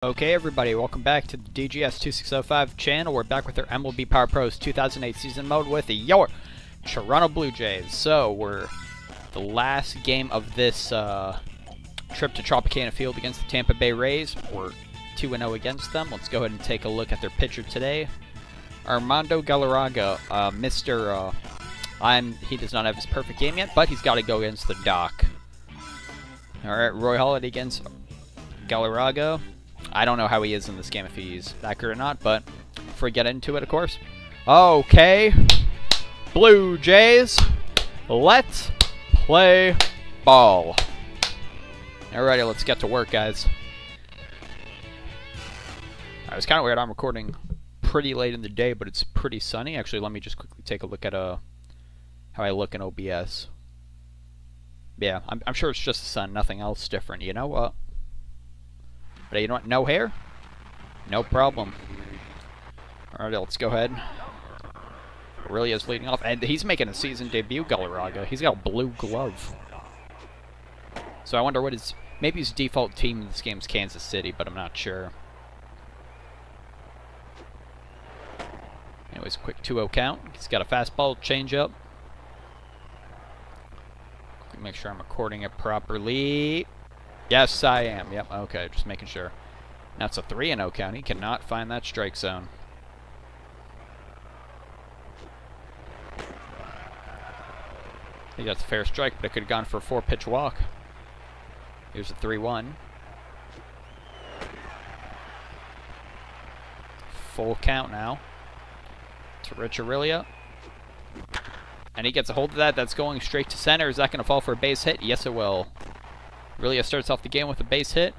Okay everybody, welcome back to the DGS2605 channel. We're back with our MLB Power Pros 2008 season mode with your Toronto Blue Jays. So we're the last game of this trip to Tropicana Field against the Tampa Bay Rays. We're 2-0 against them. Let's go ahead and take a look at their pitcher today. Armando Galarraga, he does not have his perfect game yet, but he's got to go against the Doc. Alright, Roy Halladay against Galarraga. I don't know how he is in this game, if he's that good or not, but before we get into it, of course. Okay, Blue Jays, let's play ball. Alrighty, let's get to work, guys. It was kind of weird. I'm recording pretty late in the day, but it's pretty sunny. Actually, let me just quickly take a look at how I look in OBS. Yeah, I'm sure it's just the sun, nothing else different, you know what? But you know what? No hair? No problem. Alright, let's go ahead. Really is leading off. And he's making a season debut, Galarraga. He's got a blue glove. So I wonder what his... Maybe his default team in this game is Kansas City, but I'm not sure. Anyways, quick 2-0 count. He's got a fastball, changeup. Make sure I'm recording it properly. Yes, I am. Yep, okay, just making sure. Now it's a 3-0 count. He cannot find that strike zone. He got the fair strike, but it could have gone for a 4-pitch walk. Here's a 3-1. Full count now. To Rich Aurelia. And he gets a hold of that. That's going straight to center. Is that going to fall for a base hit? Yes, it will. Aurelia starts off the game with a base hit.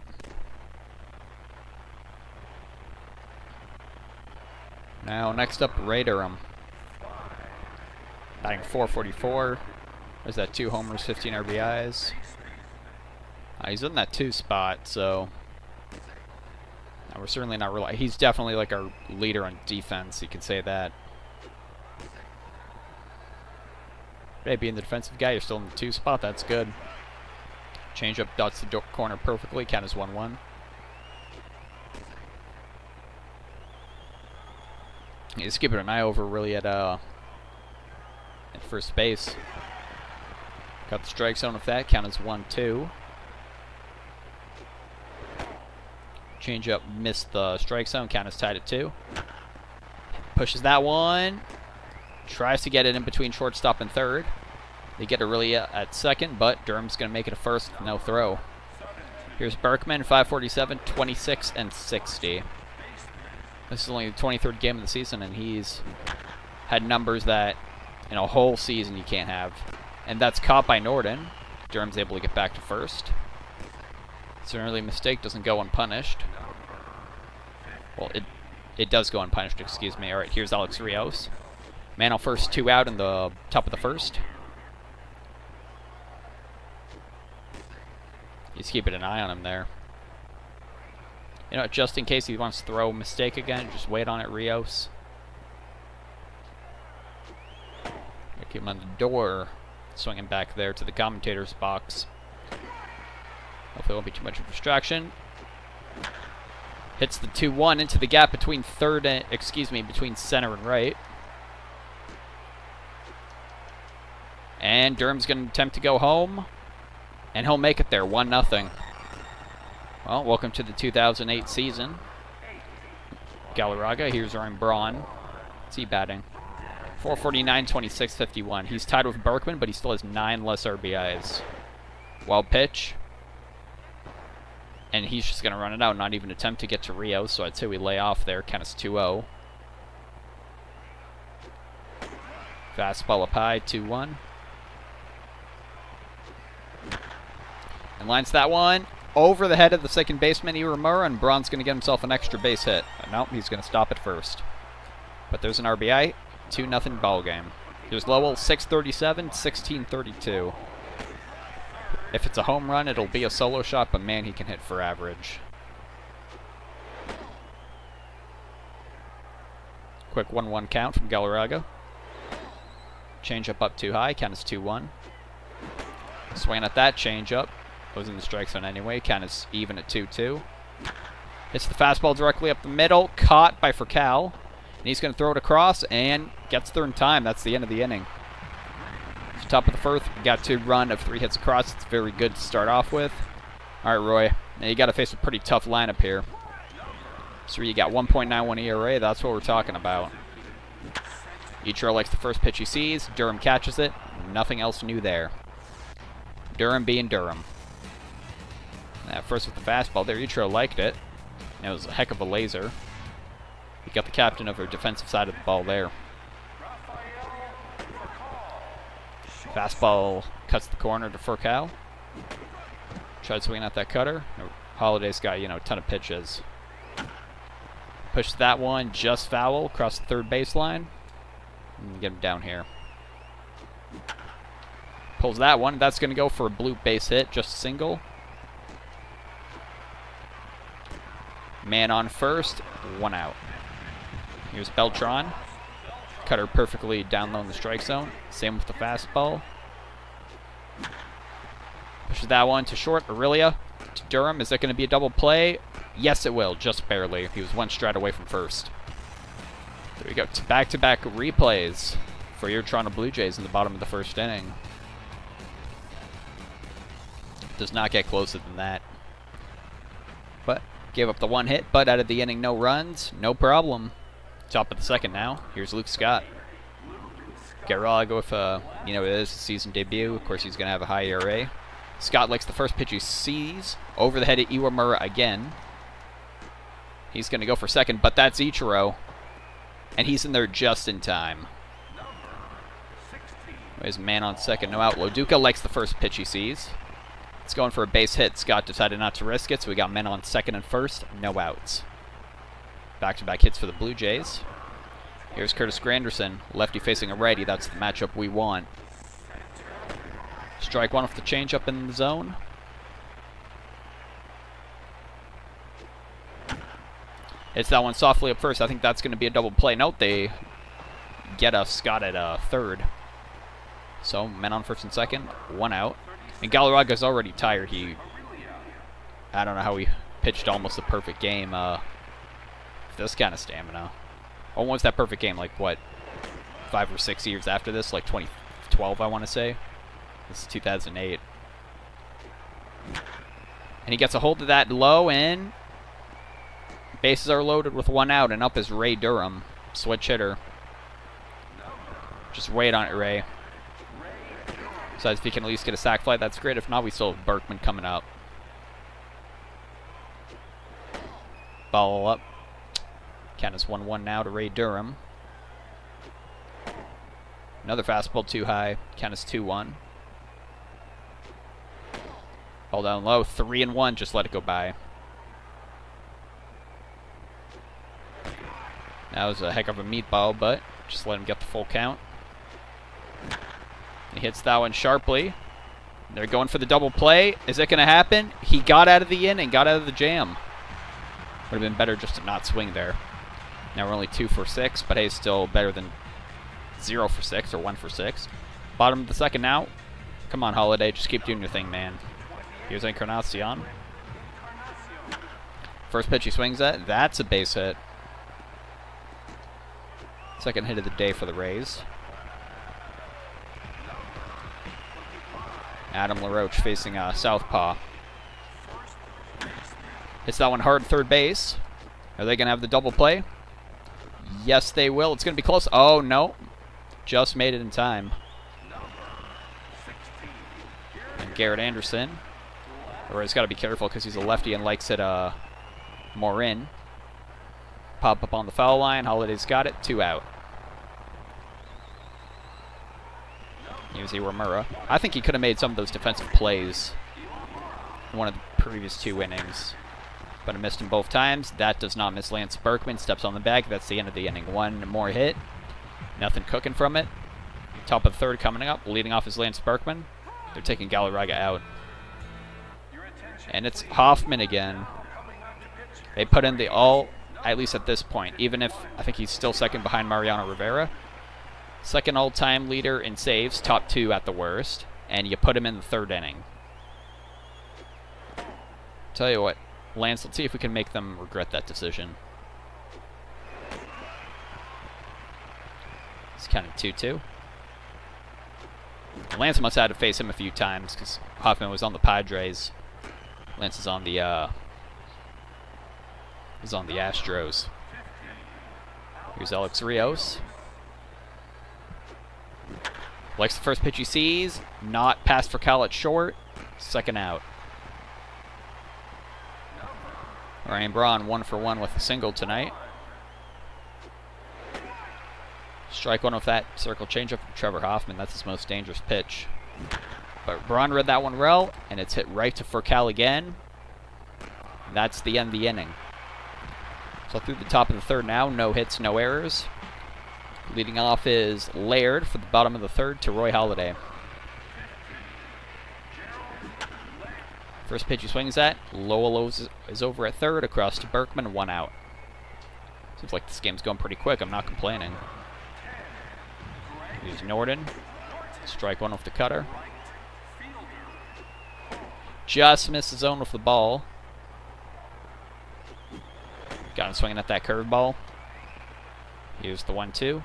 Now, next up, Ray Durham. Batting .444. There's that 2 homers, 15 RBIs. He's in that 2 spot, so... we're certainly not relying... He's definitely like our leader on defense, you could say that. Ray being the defensive guy, you're still in the 2 spot, that's good. Changeup dots the corner perfectly. Count is 1-1. He's keeping an eye over really at first base. Got the strike zone with that. Count is 1-2. Changeup missed the strike zone. Count is tied at 2. Pushes that one. Tries to get it in between shortstop and third. They get Aurelia at second, but Durham's going to make it a first. No throw. Here's Berkman, 547, 26, and 60. This is only the 23rd game of the season, and he's had numbers that in a whole season you can't have. And that's caught by Norton. Durham's able to get back to first. It's an early mistake, doesn't go unpunished. Well, it does go unpunished, excuse me. Alright, here's Alex Rios. Man on first, 2 out in the top of the first. He's keeping an eye on him there. You know, just in case he wants to throw a mistake again, just wait on it, Rios. Keep him on the door. Swinging back there to the commentator's box. Hopefully it won't be too much of a distraction. Hits the 2-1 into the gap between between center and right. And Durham's going to attempt to go home. And he'll make it there, 1-0. Well, welcome to the 2008 season. Galarraga, here's Ryan Braun. What's he batting? 449, 26, 51. He's tied with Berkman, but he still has 9 less RBIs. Wild pitch. And he's just going to run it out, not even attempt to get to Rio, so I'd say we lay off there. Count is 2-0. Fastball up high, 2-1. And lines that one over the head of the second baseman, Iwamura, and Braun's going to get himself an extra base hit. Nope, he's going to stop at first. But there's an RBI, 2-0 ball game. Here's Lowell, 637, 1632. If it's a home run, it'll be a solo shot, but man, he can hit for average. Quick 1-1 count from Galarraga. Changeup up too high, count is 2-1. Swing at that changeup. Was in the strike zone anyway. Count is even at 2-2. Hits the fastball directly up the middle. Caught by Furcal. And he's going to throw it across and gets there in time. That's the end of the inning. So top of the first, got 2 run of 3 hits across. It's very good to start off with. All right, Roy. Now you got to face a pretty tough lineup here. So you got 1.91 ERA. That's what we're talking about. Ichiro likes the first pitch he sees. Durham catches it. Nothing else new there. Durham being Durham. First with the fastball there. Ichiro liked it. It was a heck of a laser. You got the captain of the defensive side of the ball there. Fastball cuts the corner to Furcal. Tried swinging at that cutter. Halladay's got, a ton of pitches. Pushes that one just foul across the third baseline. And get him down here. Pulls that one. That's going to go for a bloop base hit, just a single. Man on first, 1 out. Here's Beltran. Cutter perfectly down low in the strike zone. Same with the fastball. Pushes that one to short. Aurelia to Durham. Is that going to be a double play? Yes, it will. Just barely. He was 1 stride away from first. There we go. Back-to-back replays for your Toronto Blue Jays in the bottom of the first inning. Does not get closer than that. But gave up the 1 hit, but out of the inning, no runs. No problem. Top of the second now. Here's Luke Scott. Garraga with, it is his season debut. Of course, he's going to have a high ERA. Scott likes the first pitch he sees. Over the head of Iwamura again. He's going to go for second, but that's Ichiro. And he's in there just in time. There's a man on second, no out. Loduca likes the first pitch he sees. It's going for a base hit. Scott decided not to risk it, so we got men on second and first, no outs. Back-to-back hits for the Blue Jays. Here's Curtis Granderson, lefty facing a righty. That's the matchup we want. Strike one off the changeup in the zone. It's that one softly up first. I think that's going to be a double play. Note they get us Scott at third. So men on first and second, 1 out. And Galarraga's already tired. I don't know how he pitched almost a perfect game. This kind of stamina. Almost that perfect game, like what, 5 or 6 years after this, like 2012, I want to say. This is 2008. And he gets a hold of that low, and bases are loaded with 1 out, and up is Ray Durham, switch hitter. Just wait on it, Ray. Besides, if he can at least get a sac fly, that's great. If not, we still have Berkman coming up. Ball up. Count is 1-1 now to Ray Durham. Another fastball too high. Count is 2-1. Ball down low. 3-1. Just let it go by. That was a heck of a meatball, but just let him get the full count. He hits that one sharply. They're going for the double play. Is it going to happen? He got out of the inning, got out of the jam. Would have been better just to not swing there. Now we're only 2 for 6, but hey, still better than 0 for 6 or 1 for 6. Bottom of the second now. Come on, Halladay, just keep doing your thing, man. Here's Encarnacion. First pitch he swings at, that's a base hit. Second hit of the day for the Rays. Adam LaRoche facing southpaw. Hits that one hard third base. Are they going to have the double play? Yes, they will. It's going to be close. Oh, no. Just made it in time. And Garrett Anderson. Or he's got to be careful because he's a lefty and likes it more in. Pop up on the foul line. Halladay's got it. 2 out. Here's Iwamura. I think he could have made some of those defensive plays in one of the previous 2 innings. But I missed him both times. That does not miss Lance Berkman. Steps on the bag. That's the end of the inning. 1 more hit. Nothing cooking from it. Top of the third coming up. Leading off is Lance Berkman. They're taking Galarraga out. And it's Hoffman again. They put in the all, at least at this point, even if I think he's still second behind Mariano Rivera. Second all-time leader in saves, top 2 at the worst, and you put him in the 3rd inning. Tell you what, Lance, let's see if we can make them regret that decision. It's kind of 2-2. Lance must have had to face him a few times because Hoffman was on the Padres. Lance is on the Astros. Here's Alex Rios. Likes the first pitch he sees. Not passed for Cal at short. Second out. Ryan Braun 1 for 1 with a single tonight. Strike one with that circle changeup from Trevor Hoffman. That's his most dangerous pitch. But Braun read that one well, and it's hit right to Furcal again. That's the end of the inning. So through the top of the third now, no hits, no errors. Leading off is Laird for the bottom of the third to Roy Halladay. First pitch he swings at. Lowell is over at third, across to Berkman, 1 out. Seems like this game's going pretty quick. I'm not complaining. Here's Norden. Strike one with the cutter. Just missed the zone with the ball. Got him swinging at that curveball. Here's the 1-2.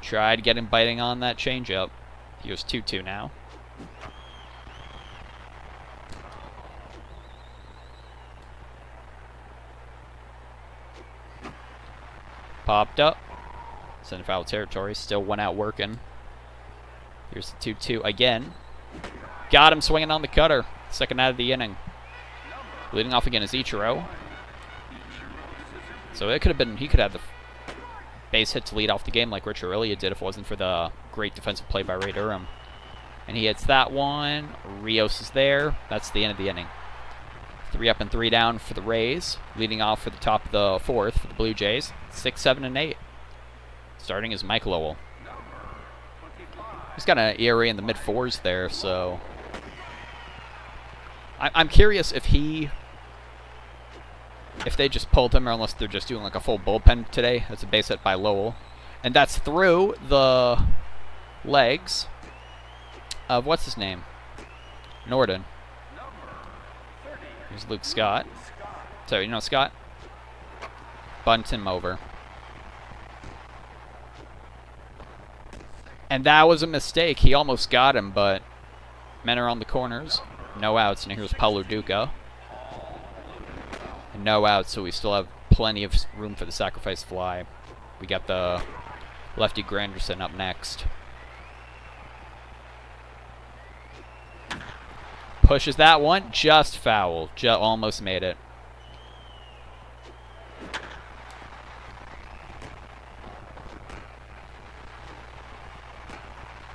Tried to get him biting on that changeup. Here's 2-2 now. Popped up. It's in foul territory. Still 1 out working. Here's the 2-2 again. Got him swinging on the cutter. Second out of the inning. Leading off again is Ichiro. So it could have been, he could have the base hit to lead off the game like Rich Aurelia did if it wasn't for the great defensive play by Ray Durham. And he hits that one. Rios is there. That's the end of the inning. 3 up and 3 down for the Rays. Leading off for the top of the fourth for the Blue Jays. 6, 7, and 8. Starting is Mike Lowell. He's got an ERA in the mid-4s there, so I'm curious if they just pulled him or unless they're just doing like a full bullpen today. That's a base hit by Lowell. And that's through the legs of, what's his name? Norden. Here's Luke Scott. So, you know Scott? Bunt him over. And that was a mistake. He almost got him, but men are on the corners. No outs, and here's Paulo Duca. And no outs, so we still have plenty of room for the sacrifice fly. We got the lefty Granderson up next. Pushes that one, just foul. Almost made it.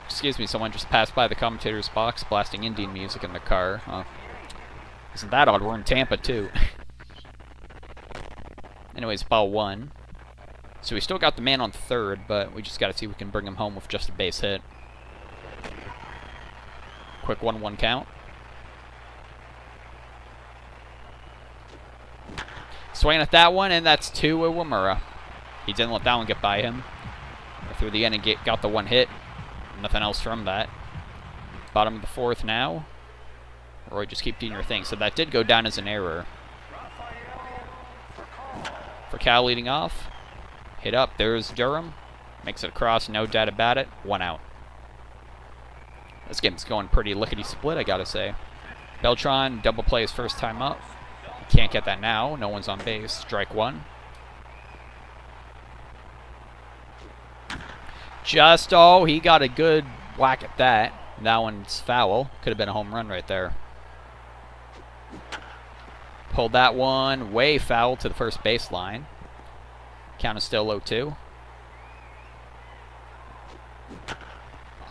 Excuse me, someone just passed by the commentator's box blasting Indian music in the car. Isn't that odd? We're in Tampa, too. Anyways, ball 1. So we still got the man on third, but we just got to see if we can bring him home with just a base hit. Quick 1-1 count. Swinging at that one, and that's 2 Iwamura. He didn't let that one get by him. Through the end and got the 1 hit. Nothing else from that. Bottom of the fourth now. Roy, just keep doing your thing. So that did go down as an error. For Cal leading off. Hit up. There's Durham. Makes it across. No doubt about it. 1 out. This game's going pretty lickety-split, I gotta say. Beltran double play his first time up. Can't get that now. No one's on base. Strike 1. Just, oh, he got a good whack at that. That one's foul. Could have been a home run right there. Pulled that one way foul to the first baseline. Count is still 0-2.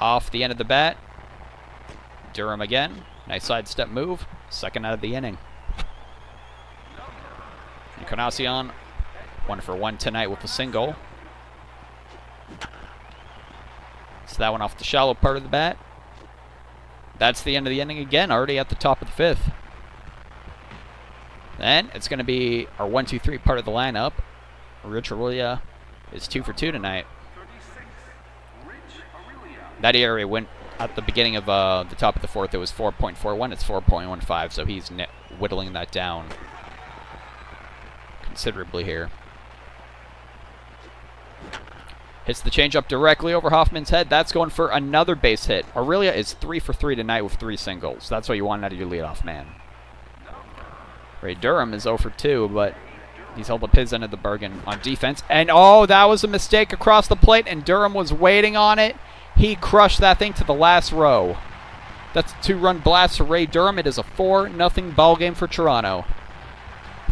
Off the end of the bat. Durham again. Nice sidestep move. Second out of the inning. Encarnacion, 1 for 1 tonight with a single. So that one off the shallow part of the bat. That's the end of the inning again, already at the top of the 5th. Then it's going to be our 1-2-3 part of the lineup. Rich Aurelia is 2 for 2 tonight. That ERA went at the beginning of the top of the fourth, it was 4.41. It's 4.15, so he's whittling that down considerably here. Hits the changeup directly over Hoffman's head. That's going for another base hit. Aurelia is 3 for 3 tonight with 3 singles. That's what you want out of your leadoff man. Ray Durham is 0 for 2, but he's held up his end of the bargain on defense. And, oh, that was a mistake across the plate, and Durham was waiting on it. He crushed that thing to the last row. That's a 2-run blast for Ray Durham. It is a 4-0 ball game for Toronto.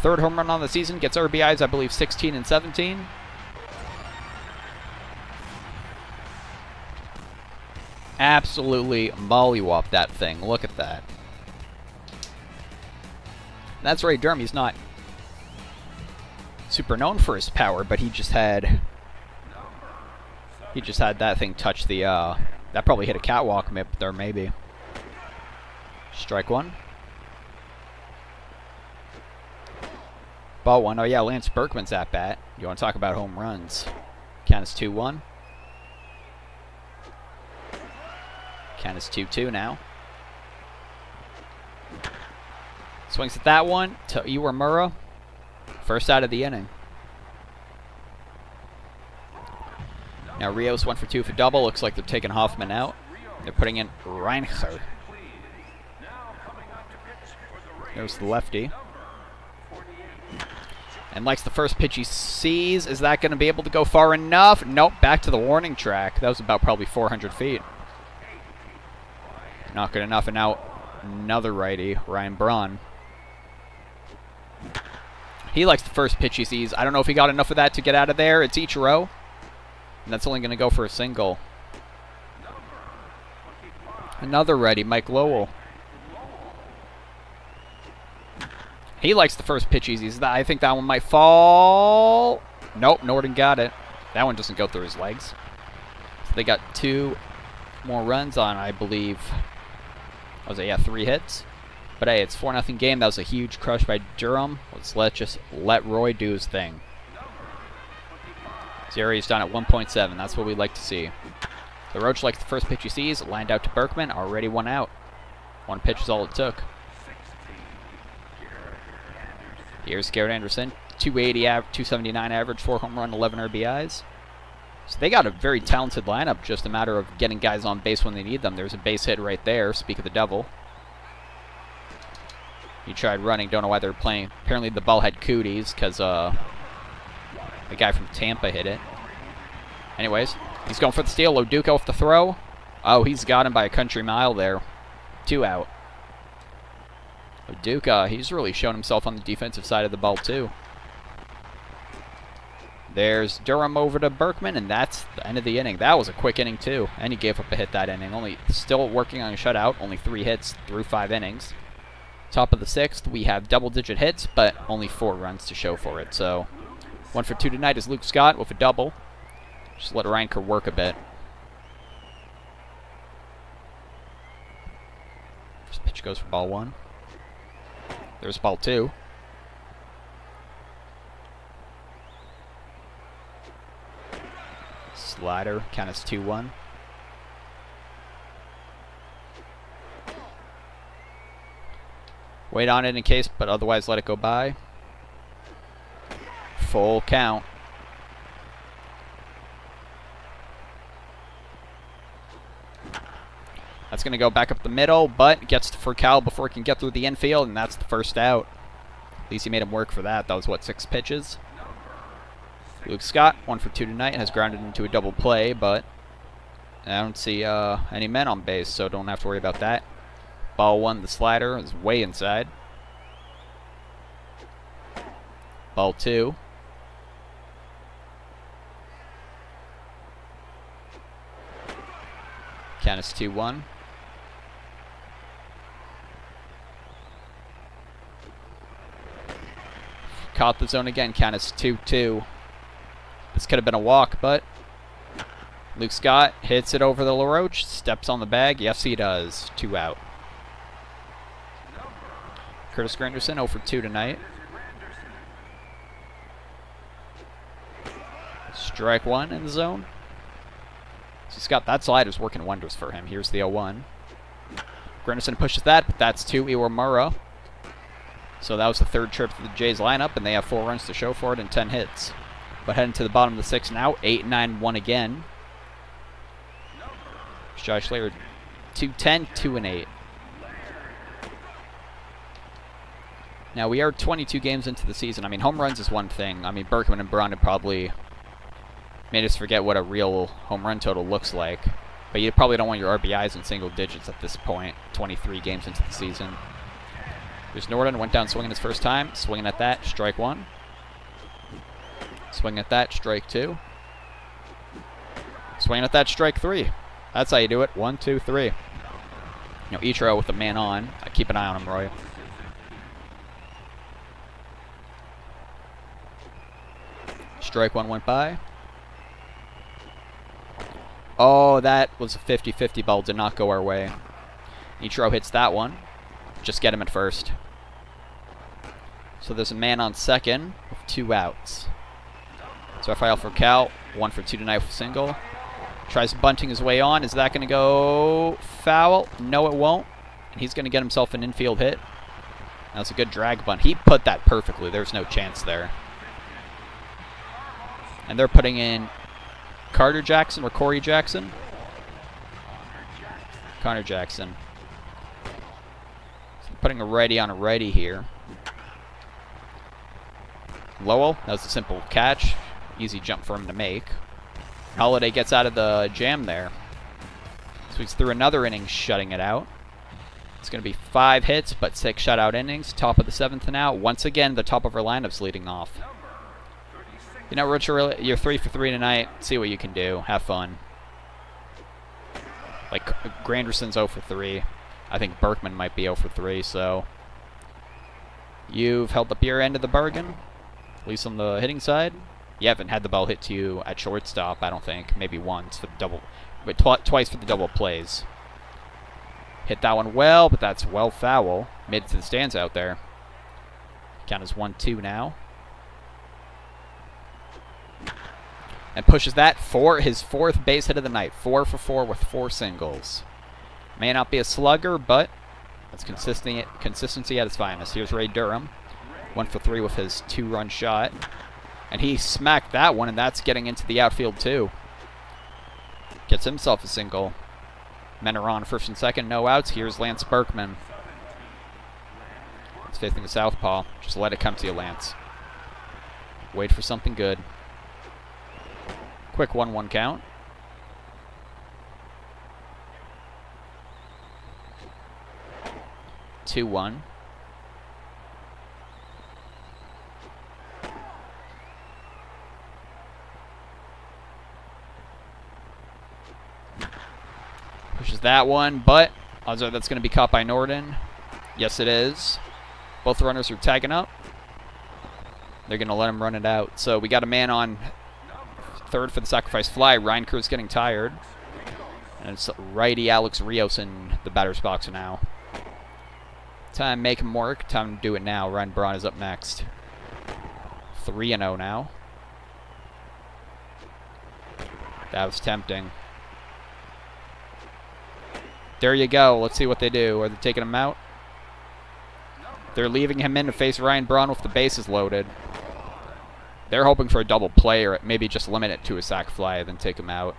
Third home run on the season. Gets RBIs, I believe, 16 and 17. Absolutely mollywop that thing. Look at that. That's Ray Durham. He's not super known for his power, but he just had that thing touch the that probably hit a catwalk there maybe. Strike one. Ball one. Oh yeah, Lance Berkman's at bat. You want to talk about home runs? Count is 2-1. Count is 2-2 now. Swings at that one to Iwamura. First out of the inning. Now Rios 1 for 2 for double. Looks like they're taking Hoffman out. They're putting in Reincher. There's the lefty. And likes the first pitch he sees. Is that going to be able to go far enough? Nope, back to the warning track. That was about probably 400 feet. Not good enough, and now another righty, Ryan Braun. He likes the first pitch he sees. I don't know if he got enough of that to get out of there. It's Ichiro, and that's only going to go for a single. Another righty, Mike Lowell. He likes the first pitch he sees. I think that one might fall. Nope, Norden got it. That one doesn't go through his legs. So they got 2 more runs on, I believe. What was it? Yeah, 3 hits. But hey, it's 4-0 game. That was a huge crush by Durham. Let's let Roy do his thing. Series done at 1.7. That's what we like to see. The Roach likes the first pitch he sees. Lined out to Berkman. Already 1 out. 1 pitch is all it took. Here's Garrett Anderson. 280, 279 average, 4 home run, 11 RBIs. So they got a very talented lineup, just a matter of getting guys on base when they need them. There's a base hit right there, speak of the devil. He tried running, don't know why they're playing. Apparently the ball had cooties, because the guy from Tampa hit it. Anyways, he's going for the steal. Loduca with the throw. Oh, he's got him by a country mile there. 2 out. Loduca, he's really shown himself on the defensive side of the ball, too. There's Durham over to Berkman, and that's the end of the inning. That was a quick inning, too. And he gave up a hit that inning. Still working on a shutout. Only 3 hits through 5 innings. Top of the 6th, we have double-digit hits, but only 4 runs to show for it. So, 1 for 2 tonight is Luke Scott with a double. Just let Reinker work a bit. First pitch goes for ball 1. There's ball 2. Slider, count is 2-1. Wait on it in case, but otherwise let it go by. Full count. That's going to go back up the middle, but gets to Furcal before it can get through the infield, and that's the first out. At least he made him work for that. That was, what, 6 pitches? Luke Scott, 1 for 2 tonight, has grounded into a double play, but I don't see any men on base, so don't have to worry about that. Ball 1, the slider, is way inside. Ball 2. Count is 2-1. Caught the zone again, count is 2-2. This could have been a walk, but Luke Scott hits it over the LaRoche, steps on the bag. Yes, he does. 2 out. Curtis Granderson 0 for 2 tonight. Strike 1 in the zone. He's got that slider's working wonders for him. Here's the 0-1. Grenderson pushes that, but that's 2 Iwamura. So that was the 3rd trip to the Jays lineup, and they have 4 runs to show for it and 10 hits. But heading to the bottom of the 6th now, 8-9-1 again. Josh Slater, 2-10, 2-8. Now, we are 22 games into the season. I mean, home runs is one thing. I mean, Berkman and Braun have probably made us forget what a real home run total looks like. But you probably don't want your RBIs in single digits at this point, 23 games into the season. There's Norden, went down swinging his first time. Swinging at that, strike 1. Swinging at that, strike 2. Swinging at that, strike 3. That's how you do it. 1, 2, 3. You know, Ichiro with the man on. Keep an eye on him, Roy. Strike 1 went by. Oh, that was a 50-50 ball. Did not go our way. Ichiro hits that one. Just get him at first. So there's a man on second with 2 outs. So Rafael for Cal. 1 for 2 tonight with a single. Tries bunting his way on. Is that going to go foul? No, it won't. And he's going to get himself an infield hit. That was a good drag bunt. He put that perfectly. There's no chance there. And they're putting in Carter Jackson or Corey Jackson? Connor Jackson. So putting a righty on a righty here. Lowell, that was a simple catch. Easy jump for him to make. Halladay gets out of the jam there. So he's through another inning shutting it out. It's going to be 5 hits, but 6 shutout innings. Top of the 7th now. Once again, the top of our lineup's leading off. You know, Richard, you're 3 for 3 tonight. See what you can do. Have fun. Like, Granderson's 0 for 3. I think Berkman might be 0 for 3, so you've held up your end of the bargain, at least on the hitting side. You haven't had the ball hit to you at shortstop, I don't think. Maybe once for the double, but twice for the double plays. Hit that one well, but that's well foul. Made it to the stands out there. Count as 1-2 now. And pushes that for his 4th base hit of the night. 4 for 4 with 4 singles. May not be a slugger, but that's consistency at its finest. Here's Ray Durham. 1 for 3 with his 2-run shot. And he smacked that one, and that's getting into the outfield too. Gets himself a single. Men are on 1st and 2nd, no outs. Here's Lance Berkman. He's facing the southpaw. Just let it come to you, Lance. Wait for something good. Quick 1-1 count. Two, 1. Pushes that one, but odds are that's going to be caught by Norden. Yes, it is. Both runners are tagging up. They're going to let him run it out. So we got a man on 3rd for the sacrifice fly. Reinker's getting tired. And it's righty Alex Rios in the batter's box now. Time to make him work. Time to do it now. Ryan Braun is up next. 3-0 now. That was tempting. There you go. Let's see what they do. Are they taking him out? They're leaving him in to face Ryan Braun with the bases loaded. They're hoping for a double play or maybe just limit it to a sac fly and then take him out.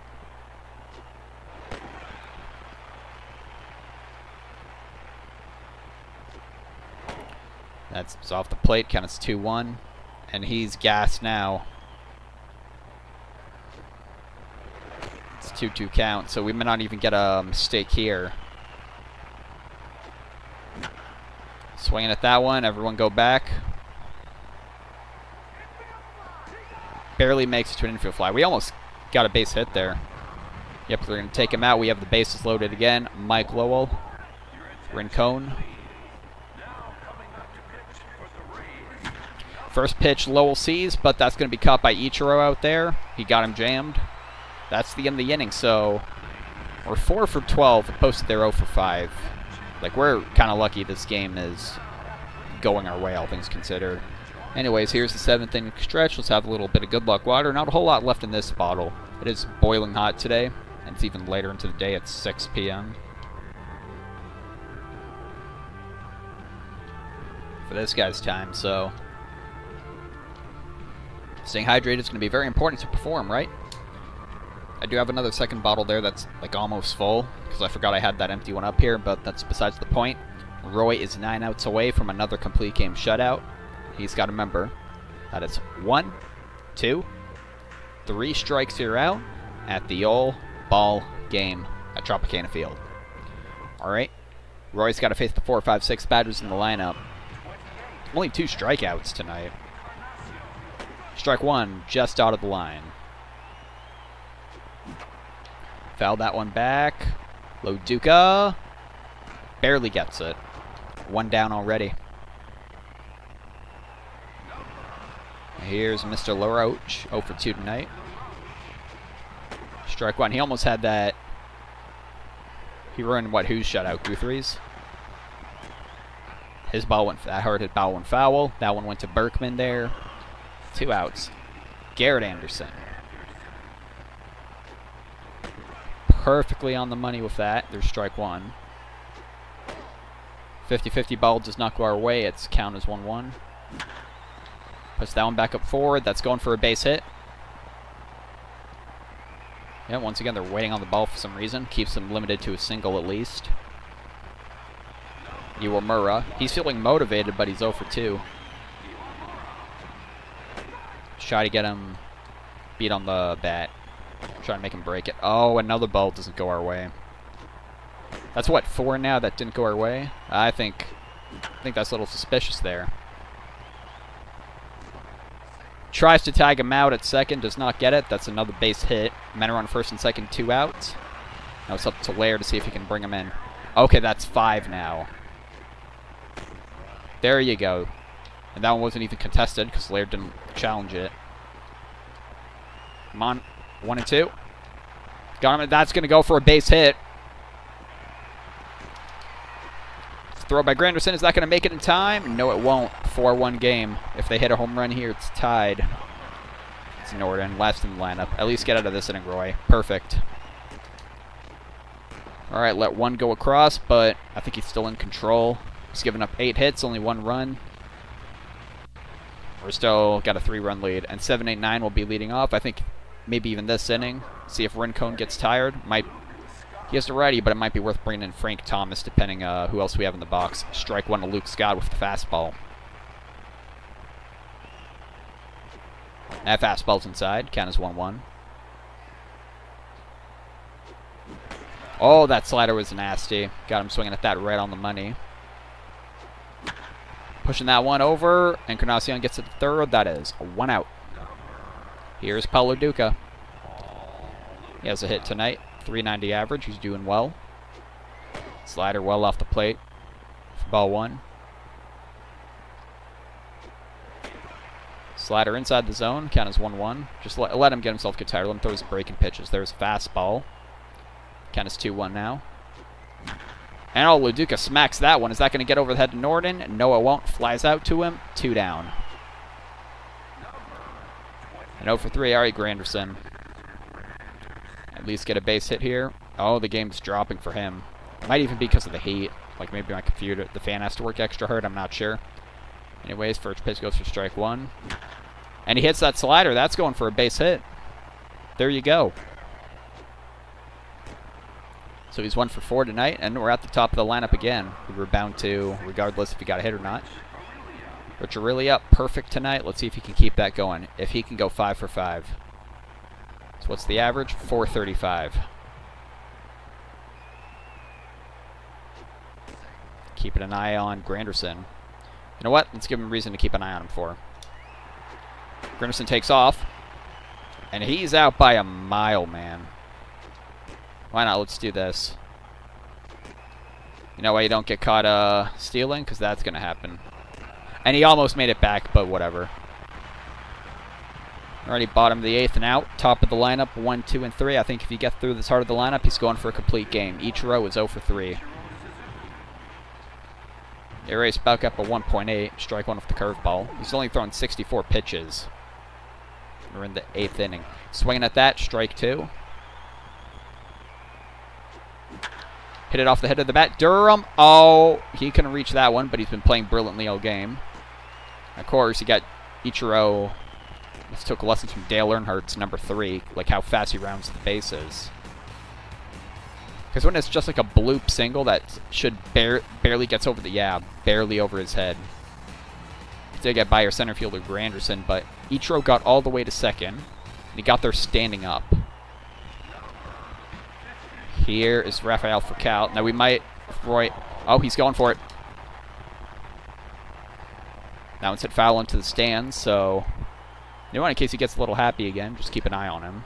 That's off the plate. Count as 2-1. And he's gassed now. It's 2-2 count, so we may not even get a mistake here. Swinging at that one. Everyone go back. Barely makes it to an infield fly. We almost got a base hit there. Yep, they're going to take him out. We have the bases loaded again. Mike Lowell. Rincon. First pitch Lowell sees, but that's going to be caught by Ichiro out there. He got him jammed. That's the end of the inning, so we're 4 for 12 opposed to their 0 for 5. Like, we're kind of lucky this game is going our way, all things considered. Anyways, here's the 7th inning stretch. Let's have a little bit of good luck water. Not a whole lot left in this bottle. It is boiling hot today, And it's even later into the day. It's 6 p.m. for this guy's time, so staying hydrated is going to be very important to perform, right? I do have another second bottle there that's like almost full, because I forgot I had that empty one up here, but that's besides the point. Roy is 9 outs away from another complete game shutout. He's got to remember that it's 1, 2, 3 strikes you're out at the all-ball game at Tropicana Field. Alright, Roy's got to face the 4, 5, 6 batters in the lineup. Only 2 strikeouts tonight. Strike 1 just out of the line. Fouled that one back. Loduca barely gets it. 1 down already. Here's Mr. LaRoche, 0 for 2 tonight. Strike 1. He almost had that. He ruined what? Whose shutout? Guthrie's? His ball went. That hard hit ball went foul. That one went to Berkman there. 2 outs. Garrett Anderson. Perfectly on the money with that. There's strike 1. 50-50 ball does not go our way. It's count as 1-1. Puts that one back up forward. That's going for a base hit. Yeah, once again, they're waiting on the ball for some reason. Keeps them limited to a single at least. Iwamura. He's feeling motivated, but he's 0 for 2. Try to get him beat on the bat. Try to make him break it. Oh, another ball doesn't go our way. That's what, 4 now that didn't go our way? I think that's a little suspicious there. Tries to tag him out at second, does not get it. That's another base hit. Men are on first and second, 2 outs. Now it's up to Lair to see if he can bring him in. Okay, that's 5 now. There you go. And that one wasn't even contested because Lair didn't challenge it. Come on. 1 and 2. Got him. That's going to go for a base hit. Throw by Granderson. Is that going to make it in time? No, it won't. 4-1 game. If they hit a home run here, it's tied. It's Norton. Last in the lineup. At least get out of this inning, Roy. Perfect. All right, let 1 go across, but I think he's still in control. He's given up 8 hits, only 1 run. We're still got a 3-run lead, and 7-8-9 will be leading off. I think maybe even this inning. See if Rincon gets tired. He has the righty, but it might be worth bringing in Frank Thomas, depending who else we have in the box. Strike 1 to Luke Scott with the fastball. That fastball's inside. Count is 1-1. Oh, that slider was nasty. Got him swinging at that right on the money. Pushing that one over, and Encarnacion gets it to third. That is 1 out. Here's Paulo Duca. He has a hit tonight. 390 average. He's doing well. Slider well off the plate for ball 1. Slider inside the zone. Count is 1-1. Just let him get himself get tired. Let him throw his breaking pitches. There's a fastball. Count is 2-1 now. And oh, Luduca smacks that one. Is that going to get over the head to Norton? No, it won't. Flies out to him. 2 down. And 0 for 3. All right, Granderson. At least get a base hit here. Oh, the game's dropping for him. Might even be because of the heat. Like maybe my computer, the fan has to work extra hard. I'm not sure. Anyways, first pitch goes for strike 1. And he hits that slider. That's going for a base hit. There you go. So he's 1 for 4 tonight, and we're at the top of the lineup again. We were bound to, regardless if he got a hit or not. But you're really up perfect tonight. Let's see if he can keep that going. If he can go 5 for 5. So what's the average? 435. Keeping an eye on Granderson. You know what? Let's give him a reason to keep an eye on him for. Granderson takes off. And he's out by a mile, man. Why not? Let's do this. You know why you don't get caught stealing? Because that's going to happen. And he almost made it back, but whatever. Already bottom of the 8th and out. Top of the lineup, 1, 2, and 3. I think if you get through this heart of the lineup, he's going for a complete game. Each row is 0 for 3. Erase back up a 1.8. Strike 1 with the curveball. He's only thrown 64 pitches. We're in the 8th inning. Swinging at that, strike 2. Hit it off the head of the bat. Durham. Oh, he couldn't reach that one, but he's been playing brilliantly all game. Of course, he got Ichiro. This took lessons from Dale Earnhardt's number 3, like how fast he rounds the bases. Because when it's just like a bloop single that should barely gets over the, barely over his head. He did get by our center fielder Granderson, but Ichiro got all the way to second. And he got there standing up. Here is Rafael Furcal. Now we might, Roy, oh, he's going for it. That one's hit foul into the stands, so you know what, in case he gets a little happy again, just keep an eye on him.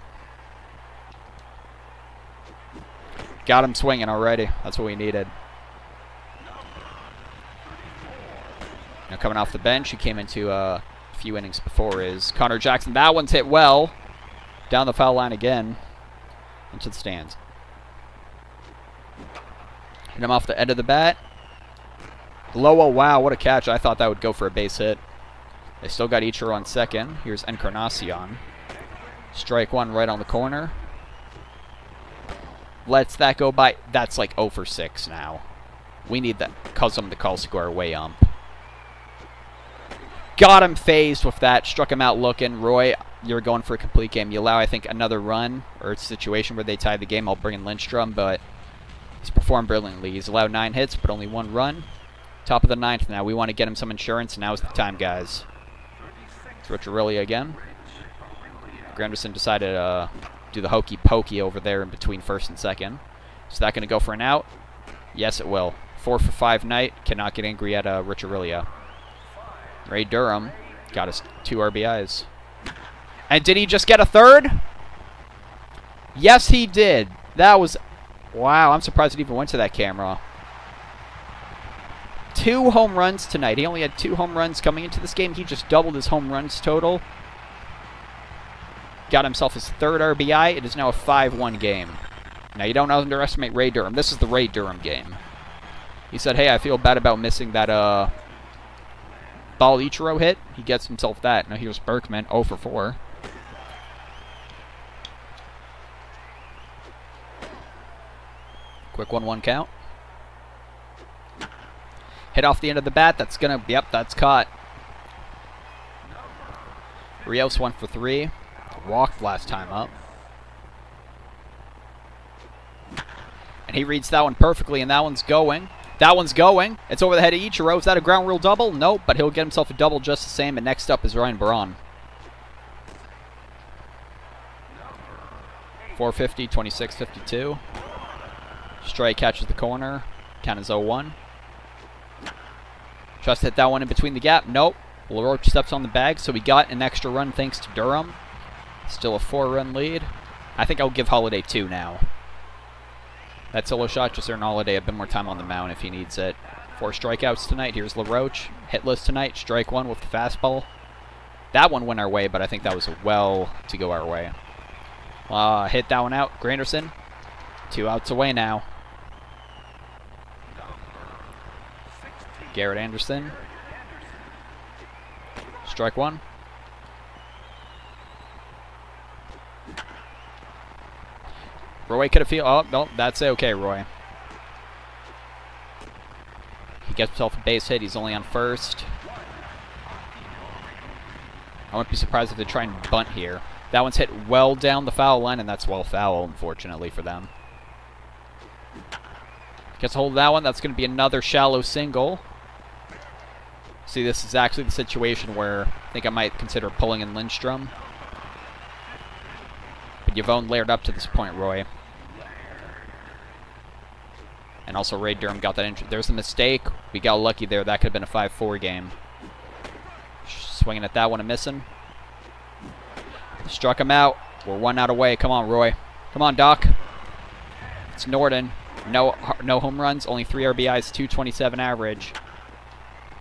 Got him swinging already. That's what we needed. Now coming off the bench, he came into a few innings before, is Connor Jackson. That one's hit well. Down the foul line again. Into the stands. Hit him off the end of the bat. Loa, wow, what a catch. I thought that would go for a base hit. They still got Ichiro on second. Here's Encarnacion. Strike one right on the corner. Lets that go by. That's like 0 for 6 now. We need that Cusum to call square way ump. Got him phased with that. Struck him out looking. Roy, you're going for a complete game. You allow, I think, another run, or it's a situation where they tie the game. I'll bring in Lindstrom, but he's performed brilliantly. He's allowed 9 hits, but only 1 run. Top of the 9th now. We want to get him some insurance. Now's the time, guys. It's Richarilli again. Granderson decided to do the hokey pokey over there in between first and second. Is that going to go for an out? Yes, it will. 4 for 5 night. Cannot get angry at Richarilli. Ray Durham got us 2 RBIs. And did he just get a third? Yes, he did. That was... Wow, I'm surprised it even went to that camera. 2 home runs tonight. He only had 2 home runs coming into this game. He just doubled his home runs total. Got himself his 3rd RBI. It is now a 5-1 game. Now, you don't underestimate Ray Durham. This is the Ray Durham game. He said, hey, I feel bad about missing that ball Ichiro hit. He gets himself that. Now, here's Berkman, 0 for 4. Quick 1-1 count. Hit off the end of the bat. That's going to... Yep, that's caught. Rios 1 for 3. Walked last time up. And he reads that one perfectly, and that one's going. That one's going. It's over the head of Ichiro. Is that a ground rule double? Nope, but he'll get himself a double just the same. And next up is Ryan Braun. 450, 26-52. Strike catches the corner. Count is 0-1. Just hit that one in between the gap. Nope. LaRoche steps on the bag, so we got an extra run thanks to Durham. Still a 4-run lead. I think I'll give Halladay 2 now. That solo shot just earned Halladay a bit more time on the mound if he needs it. 4 strikeouts tonight. Here's LaRoche. Hitless tonight. Strike 1 with the fastball. That one went our way, but I think that was well to go our way. Hit that one out. Granderson. 2 outs away now. Garrett Anderson. Strike 1. Roy could have feel. Oh, no, that's okay, Roy. He gets himself a base hit. He's only on first. I wouldn't be surprised if they try and bunt here. That one's hit well down the foul line, and that's well foul, unfortunately, for them. Gets a hold of that one. That's going to be another shallow single. See, this is actually the situation where I think I might consider pulling in Lindstrom. But you've owned Laird up to this point, Roy. And also Ray Durham got that injury. There's a mistake. We got lucky there. That could have been a 5-4 game. Swinging at that one and missing. Struck him out. We're 1 out away. Come on, Roy. Come on, Doc. It's Norton. No home runs. Only 3 RBIs. 227 average.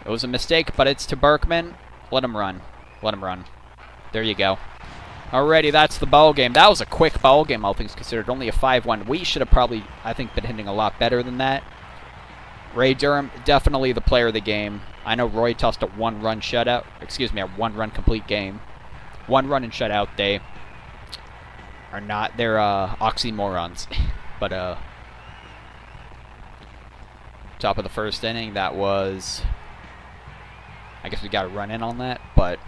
It was a mistake, but it's to Berkman. Let him run. Let him run. There you go. Alrighty, that's the ball game. That was a quick ball game, all things considered. Only a 5-1. We should have probably, I think, been hitting a lot better than that. Ray Durham, definitely the player of the game. I know Roy tossed a 1-run shutout. Excuse me, a 1-run complete game. 1 run and shutout. They are not. They're oxymorons. But Top of the first inning, that was... I guess we got to run in on that, but...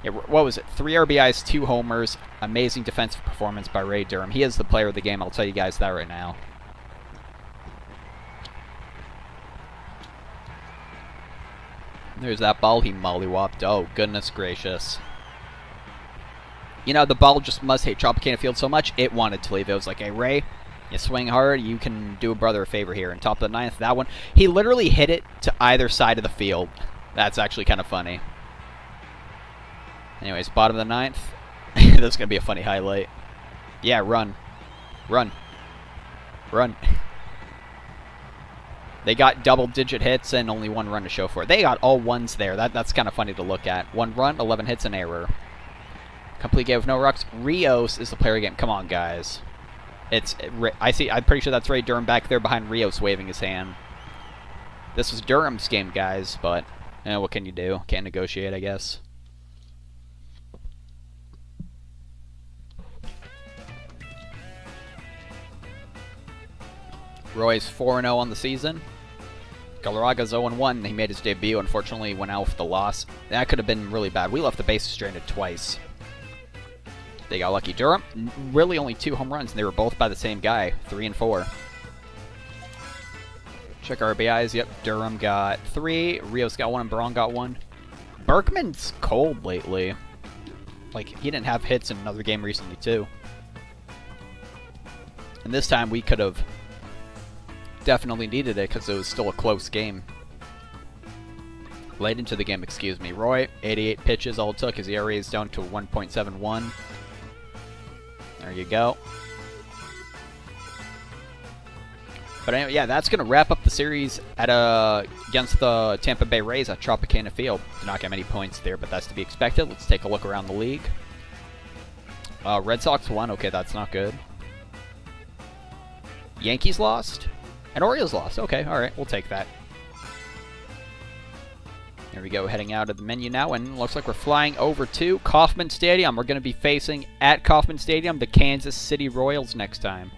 Yeah, what was it? 3 RBIs, 2 homers. Amazing defensive performance by Ray Durham. He is the player of the game, I'll tell you guys that right now. There's that ball he mollywopped. Oh, goodness gracious. You know, the ball just must hate Tropicana Field so much, it wanted to leave. It was like, hey, Ray, you swing hard, you can do a brother a favor here. And top of the 9th, that one, he literally hit it to either side of the field. That's actually kind of funny. Anyways, bottom of the 9th. This is going to be a funny highlight. Yeah, run. Run. Run. They got double-digit hits and only 1 run to show for it. They got all ones there. That's kind of funny to look at. 1 run, 11 hits, an error. Complete game with no rucks. Rios is the player game. Come on, guys. I'm pretty sure that's Ray Durham back there behind Rios waving his hand. This was Durham's game, guys, but what can you do? Can't negotiate, I guess. Roy's 4-0 on the season. Galarraga's 0-1. He made his debut. Unfortunately, went out with the loss. That could have been really bad. We left the bases stranded twice. They got lucky. Durham, really only 2 home runs, and they were both by the same guy, 3 and 4. Check RBIs. Yep, Durham got 3. Rios got 1, and Barong got 1. Berkman's cold lately. Like, he didn't have hits in another game recently, too. And this time, we could have definitely needed it because it was still a close game. Late into the game, excuse me. Roy, 88 pitches all it took. His ERA is down to 1.71. There you go. But anyway, yeah, that's going to wrap up the series at against the Tampa Bay Rays at Tropicana Field. Did not get many points there, but that's to be expected. Let's take a look around the league. Red Sox won. Okay, that's not good. Yankees lost. And Orioles lost. Okay, alright, we'll take that. There we go, heading out of the menu now, and looks like we're flying over to Kauffman Stadium. We're going to be facing, at Kauffman Stadium, the Kansas City Royals next time.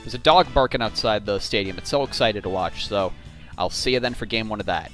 There's a dog barking outside the stadium. It's so excited to watch, so I'll see you then for Game 1 of that.